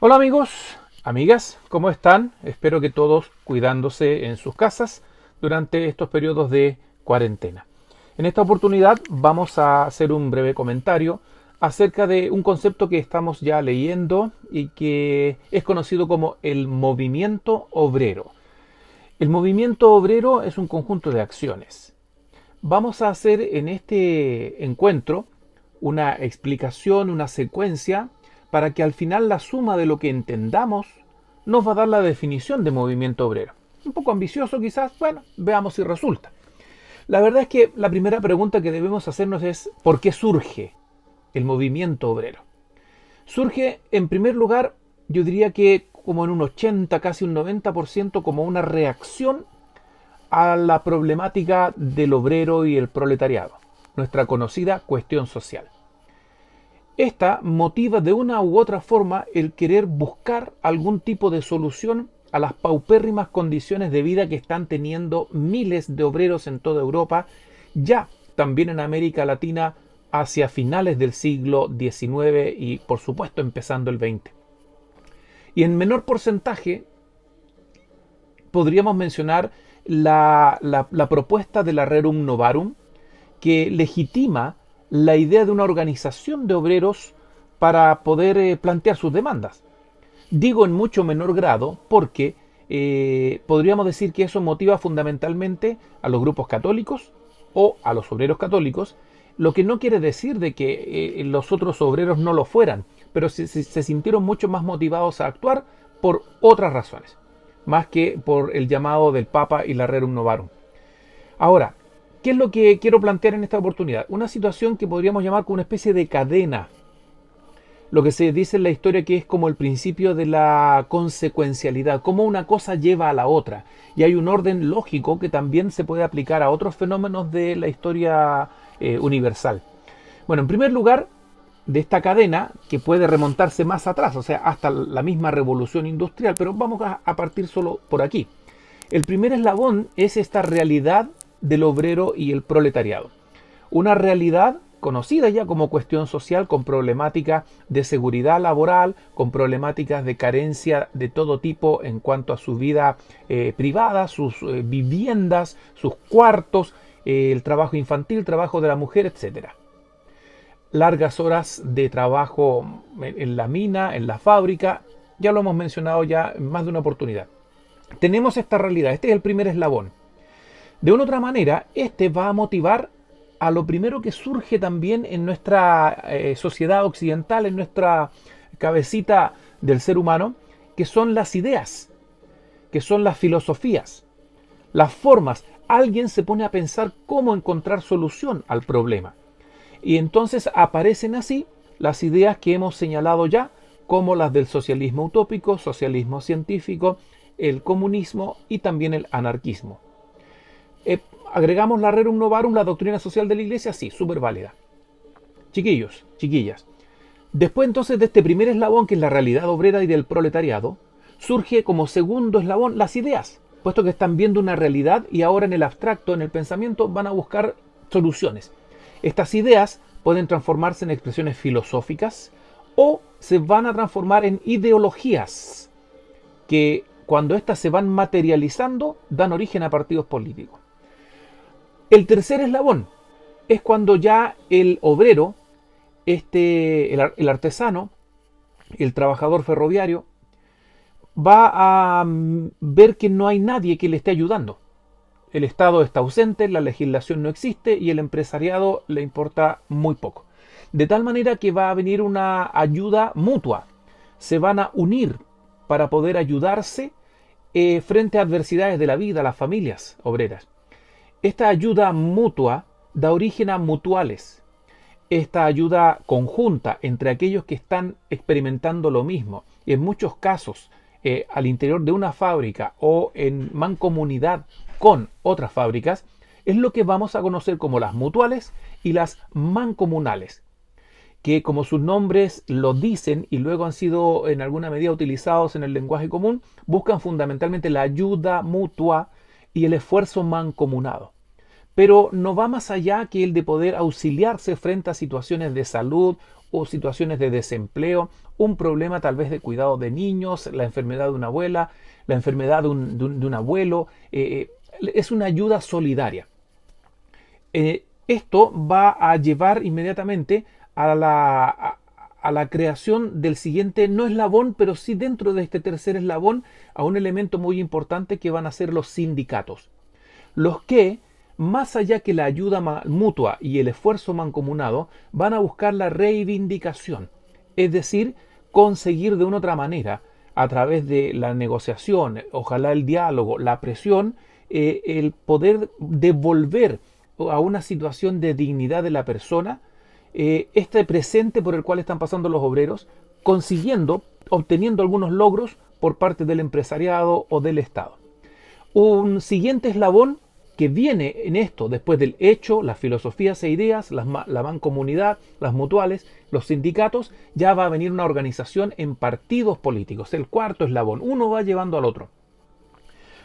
Hola amigos, amigas, ¿cómo están? Espero que todos cuidándose en sus casas durante estos periodos de cuarentena. En esta oportunidad vamos a hacer un breve comentario acerca de un concepto que estamos ya leyendo y que es conocido como el movimiento obrero. El movimiento obrero es un conjunto de acciones. Vamos a hacer en este encuentro una explicación, una secuencia, para que al final la suma de lo que entendamos nos va a dar la definición de movimiento obrero. Un poco ambicioso quizás, bueno, veamos si resulta. La verdad es que la primera pregunta que debemos hacernos es ¿por qué surge el movimiento obrero? Surge en primer lugar, yo diría que como en un 80, casi un 90% como una reacción a la problemática del obrero y el proletariado, nuestra conocida cuestión social. Esta motiva de una u otra forma el querer buscar algún tipo de solución a las paupérrimas condiciones de vida que están teniendo miles de obreros en toda Europa, ya también en América Latina hacia finales del siglo XIX y por supuesto empezando el XX. Y en menor porcentaje podríamos mencionar la propuesta de la Rerum Novarum, que legitima la idea de una organización de obreros para poder plantear sus demandas. Digo en mucho menor grado porque podríamos decir que eso motiva fundamentalmente a los grupos católicos o a los obreros católicos, lo que no quiere decir de que los otros obreros no lo fueran, pero se sintieron mucho más motivados a actuar por otras razones, más que por el llamado del Papa y la Rerum Novarum. Ahora, ¿qué es lo que quiero plantear en esta oportunidad? Una situación que podríamos llamar como una especie de cadena. Lo que se dice en la historia que es como el principio de la consecuencialidad, cómo una cosa lleva a la otra. Y hay un orden lógico que también se puede aplicar a otros fenómenos de la historia universal. Bueno, en primer lugar, de esta cadena que puede remontarse más atrás, o sea, hasta la misma revolución industrial, pero vamos a partir solo por aquí. El primer eslabón es esta realidad del obrero y el proletariado. Una realidad conocida ya como cuestión social, con problemáticas de seguridad laboral, con problemáticas de carencia de todo tipo en cuanto a su vida privada, sus viviendas, sus cuartos, el trabajo infantil, trabajo de la mujer, etcétera. Largas horas de trabajo en la mina, en la fábrica, ya lo hemos mencionado ya en más de una oportunidad. Tenemos esta realidad, este es el primer eslabón. De una otra manera, este va a motivar a lo primero que surge también en nuestra sociedad occidental, en nuestra cabecita del ser humano, que son las ideas, que son las filosofías, las formas. Alguien se pone a pensar cómo encontrar solución al problema. Y entonces aparecen así las ideas que hemos señalado ya, como las del socialismo utópico, socialismo científico, el comunismo y también el anarquismo. Agregamos la Rerum Novarum, la doctrina social de la Iglesia, sí, súper válida. Chiquillos, chiquillas. Después entonces de este primer eslabón, que es la realidad obrera y del proletariado, surge como segundo eslabón las ideas, puesto que están viendo una realidad y ahora en el abstracto, en el pensamiento, van a buscar soluciones. Estas ideas pueden transformarse en expresiones filosóficas o se van a transformar en ideologías que cuando éstas se van materializando dan origen a partidos políticos. El eslabón es cuando ya el obrero, el artesano, el trabajador ferroviario, va a ver que no hay nadie que le esté ayudando. El Estado está ausente, la legislación no existe y el empresariado le importa muy poco. De tal manera que va a venir una ayuda mutua. Se van a unir para poder ayudarse frente a adversidades de la vida, las familias obreras. Esta ayuda mutua da origen a mutuales. Esta ayuda conjunta entre aquellos que están experimentando lo mismo. Y en muchos casos, al interior de una fábrica o en mancomunidad con otras fábricas, es lo que vamos a conocer como las mutuales y las mancomunales, que como sus nombres lo dicen y luego han sido en alguna medida utilizados en el lenguaje común, buscan fundamentalmente la ayuda mutua y el esfuerzo mancomunado. Pero no va más allá que el de poder auxiliarse frente a situaciones de salud o situaciones de desempleo, un problema tal vez de cuidado de niños, la enfermedad de una abuela, la enfermedad de un abuelo. Es una ayuda solidaria. Esto va a llevar inmediatamente a la creación del siguiente, no eslabón, pero sí dentro de este tercer eslabón, a un elemento muy importante que van a ser los sindicatos. Los que, más allá que la ayuda mutua y el esfuerzo mancomunado, van a buscar la reivindicación, es decir, conseguir de una otra manera, a través de la negociación, ojalá el diálogo, la presión, el poder devolver a una situación de dignidad de la persona este presente por el cual están pasando los obreros, obteniendo algunos logros por parte del empresariado o del Estado. Un siguiente eslabón que viene en esto, después del hecho, las filosofías e ideas, la mancomunidad, las mutuales, los sindicatos, ya va a venir una organización en partidos políticos, el cuarto eslabón, uno va llevando al otro.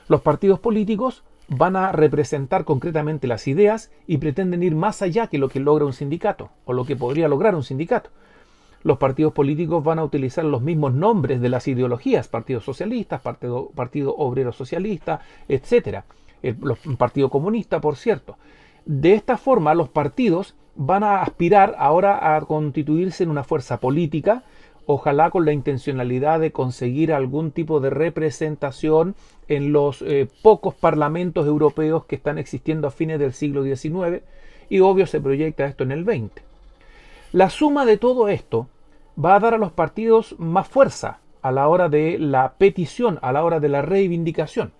Los partidos políticos van a representar concretamente las ideas y pretenden ir más allá que lo que logra un sindicato, o lo que podría lograr un sindicato. Los partidos políticos van a utilizar los mismos nombres de las ideologías, partidos socialistas, partido obrero socialista, etc. El Partido Comunista, por cierto. De esta forma, los partidos van a aspirar ahora a constituirse en una fuerza política, ojalá con la intencionalidad de conseguir algún tipo de representación en los pocos parlamentos europeos que están existiendo a fines del siglo XIX, y obvio se proyecta esto en el XX. La suma de todo esto va a dar a los partidos más fuerza a la hora de la petición, a la hora de la reivindicación.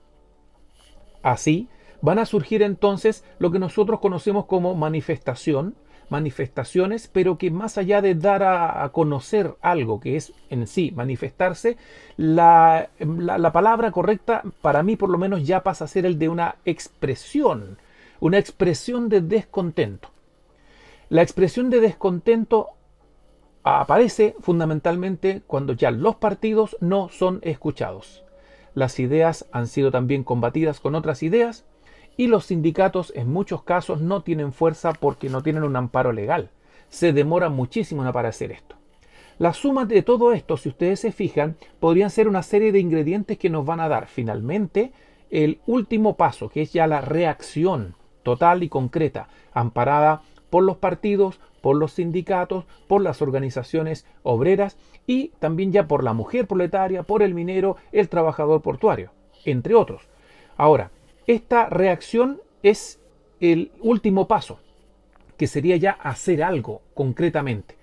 Así, van a surgir entonces lo que nosotros conocemos como manifestaciones, pero que más allá de dar a conocer algo que es en sí manifestarse, la palabra correcta para mí por lo menos ya pasa a ser el de una expresión de descontento. La expresión de descontento aparece fundamentalmente cuando ya los partidos no son escuchados. Las ideas han sido también combatidas con otras ideas y los sindicatos en muchos casos no tienen fuerza porque no tienen un amparo legal. Se demora muchísimo en aparecer esto. La suma de todo esto, si ustedes se fijan, podrían ser una serie de ingredientes que nos van a dar finalmente el último paso, que es ya la reacción total y concreta, amparada por los partidos, por los sindicatos, por las organizaciones obreras y también ya por la mujer proletaria, por el minero, el trabajador portuario, entre otros. Ahora, esta reacción es el último paso, que sería ya hacer algo concretamente.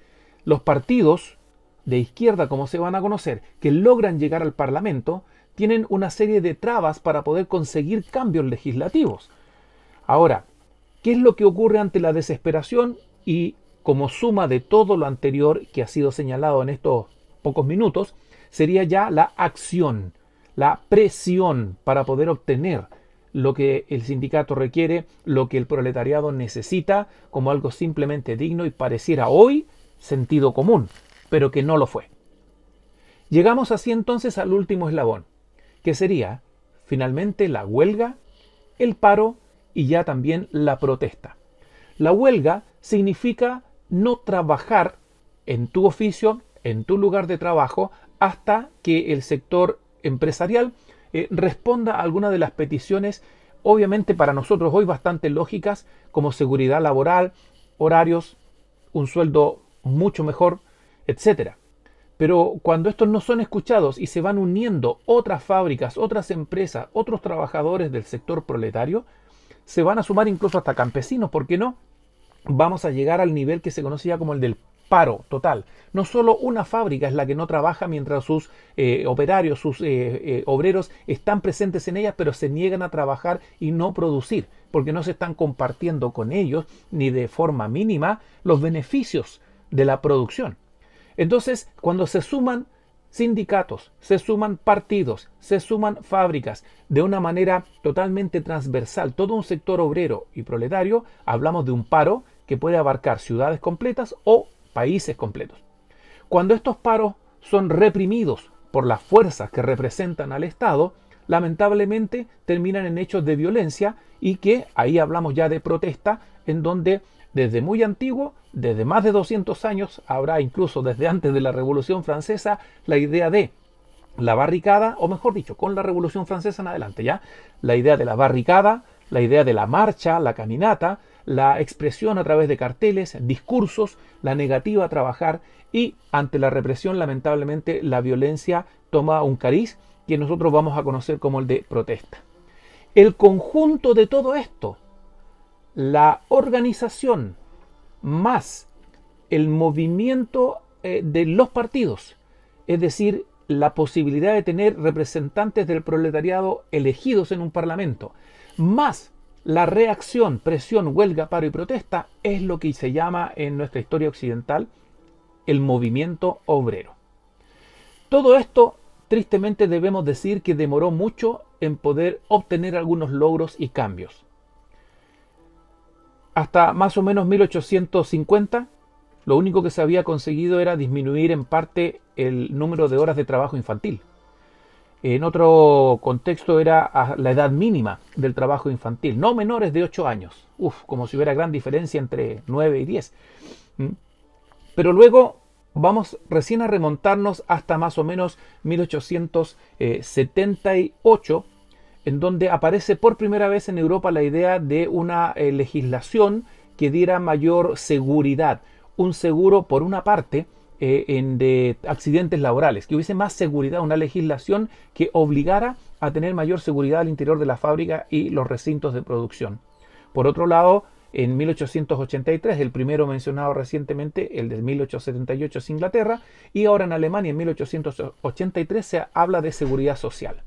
Los partidos de izquierda, como se van a conocer, que logran llegar al Parlamento, tienen una serie de trabas para poder conseguir cambios legislativos. Ahora, ¿qué es lo que ocurre ante la desesperación? Y como suma de todo lo anterior que ha sido señalado en estos pocos minutos, sería ya la acción, la presión para poder obtener lo que el sindicato requiere, lo que el proletariado necesita, como algo simplemente digno y pareciera hoy sentido común, pero que no lo fue. Llegamos así entonces al último eslabón, que sería finalmente la huelga, el paro y ya también la protesta. La huelga significa no trabajar en tu oficio, en tu lugar de trabajo, hasta que el sector empresarial responda a alguna de las peticiones, obviamente para nosotros hoy bastante lógicas, como seguridad laboral, horarios, un sueldo mucho mejor, etc. Pero cuando estos no son escuchados y se van uniendo otras fábricas, otras empresas, otros trabajadores del sector proletario, se van a sumar incluso hasta campesinos, ¿por qué no? Vamos a llegar al nivel que se conocía como el del paro total. No solo una fábrica es la que no trabaja mientras sus operarios, sus obreros están presentes en ellas, pero se niegan a trabajar y no producir, porque no se están compartiendo con ellos, ni de forma mínima, los beneficios de la producción. Entonces, cuando se suman sindicatos, se suman partidos, se suman fábricas de una manera totalmente transversal, todo un sector obrero y proletario, hablamos de un paro que puede abarcar ciudades completas o países completos. Cuando estos paros son reprimidos por las fuerzas que representan al Estado, lamentablemente terminan en hechos de violencia y que ahí hablamos ya de protesta, en donde desde muy antiguo, desde más de 200 años, habrá incluso desde antes de la Revolución Francesa, la idea de la barricada, o mejor dicho, con la Revolución Francesa en adelante ya, la idea de la barricada, la idea de la marcha, la caminata, la expresión a través de carteles, discursos, la negativa a trabajar y ante la represión, lamentablemente, la violencia toma un cariz que nosotros vamos a conocer como el de protesta. El conjunto de todo esto, la organización más el movimiento de los partidos, es decir, la posibilidad de tener representantes del proletariado elegidos en un parlamento, más la reacción, presión, huelga, paro y protesta, es lo que se llama en nuestra historia occidental el movimiento obrero. Todo esto, tristemente debemos decir que demoró mucho en poder obtener algunos logros y cambios. Hasta más o menos 1850, lo único que se había conseguido era disminuir en parte el número de horas de trabajo infantil. En otro contexto era la edad mínima del trabajo infantil, no menores de 8 años. Como si hubiera gran diferencia entre 9 y 10. Pero luego vamos recién a remontarnos hasta más o menos 1878, en donde aparece por primera vez en Europa la idea de una legislación que diera mayor seguridad. Un seguro, por una parte, de accidentes laborales, que hubiese más seguridad, una legislación que obligara a tener mayor seguridad al interior de la fábrica y los recintos de producción. Por otro lado, en 1883, el primero mencionado recientemente, el de 1878 es Inglaterra, y ahora en Alemania en 1883 se habla de seguridad social.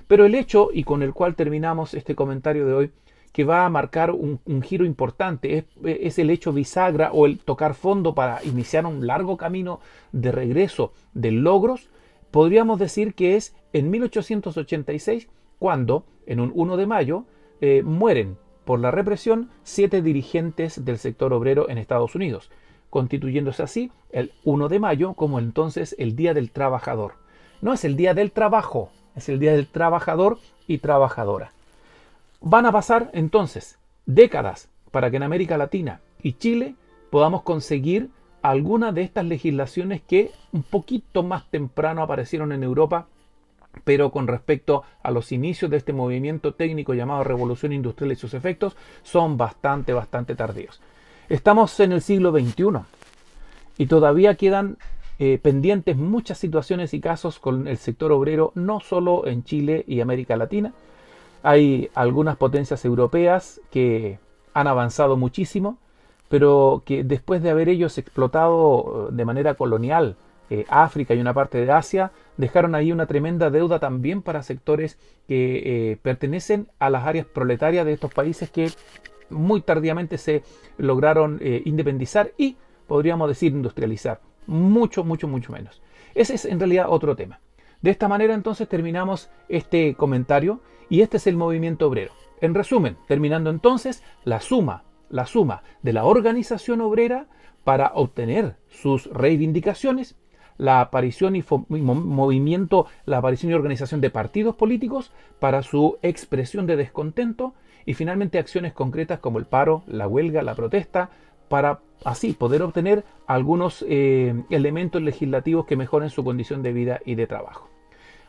Pero el hecho, y con el cual terminamos este comentario de hoy, que va a marcar un giro importante, es el hecho bisagra o el tocar fondo para iniciar un largo camino de regreso de logros. Podríamos decir que es en 1886 cuando, en un 1 de mayo, mueren por la represión 7 dirigentes del sector obrero en Estados Unidos, constituyéndose así el 1 de mayo como entonces el Día del Trabajador. No es el Día del Trabajo, es el Día del Trabajador y Trabajadora. Van a pasar entonces décadas para que en América Latina y Chile podamos conseguir alguna de estas legislaciones que un poquito más temprano aparecieron en Europa, pero con respecto a los inicios de este movimiento técnico llamado Revolución Industrial y sus efectos, son bastante tardíos. Estamos en el siglo XXI y todavía quedan pendientes muchas situaciones y casos con el sector obrero, no solo en Chile y América Latina. Hay algunas potencias europeas que han avanzado muchísimo, pero que después de haber ellos explotado de manera colonial África y una parte de Asia, dejaron ahí una tremenda deuda también para sectores que pertenecen a las áreas proletarias de estos países que muy tardíamente se lograron independizar y, podríamos decir, industrializar. Mucho menos. Ese es en realidad otro tema. De esta manera entonces terminamos este comentario y este es el movimiento obrero. En resumen, terminando entonces la suma de la organización obrera para obtener sus reivindicaciones, la aparición y movimiento, la aparición y organización de partidos políticos para su expresión de descontento y finalmente acciones concretas como el paro, la huelga, la protesta, para así poder obtener algunos elementos legislativos que mejoren su condición de vida y de trabajo.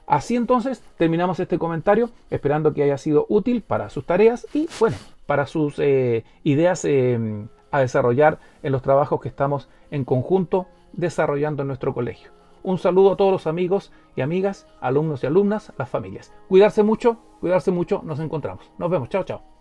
Así entonces terminamos este comentario, esperando que haya sido útil para sus tareas y bueno, para sus ideas a desarrollar en los trabajos que estamos en conjunto desarrollando en nuestro colegio. Un saludo a todos los amigos y amigas, alumnos y alumnas, las familias. Cuidarse mucho, nos encontramos. Nos vemos, chao.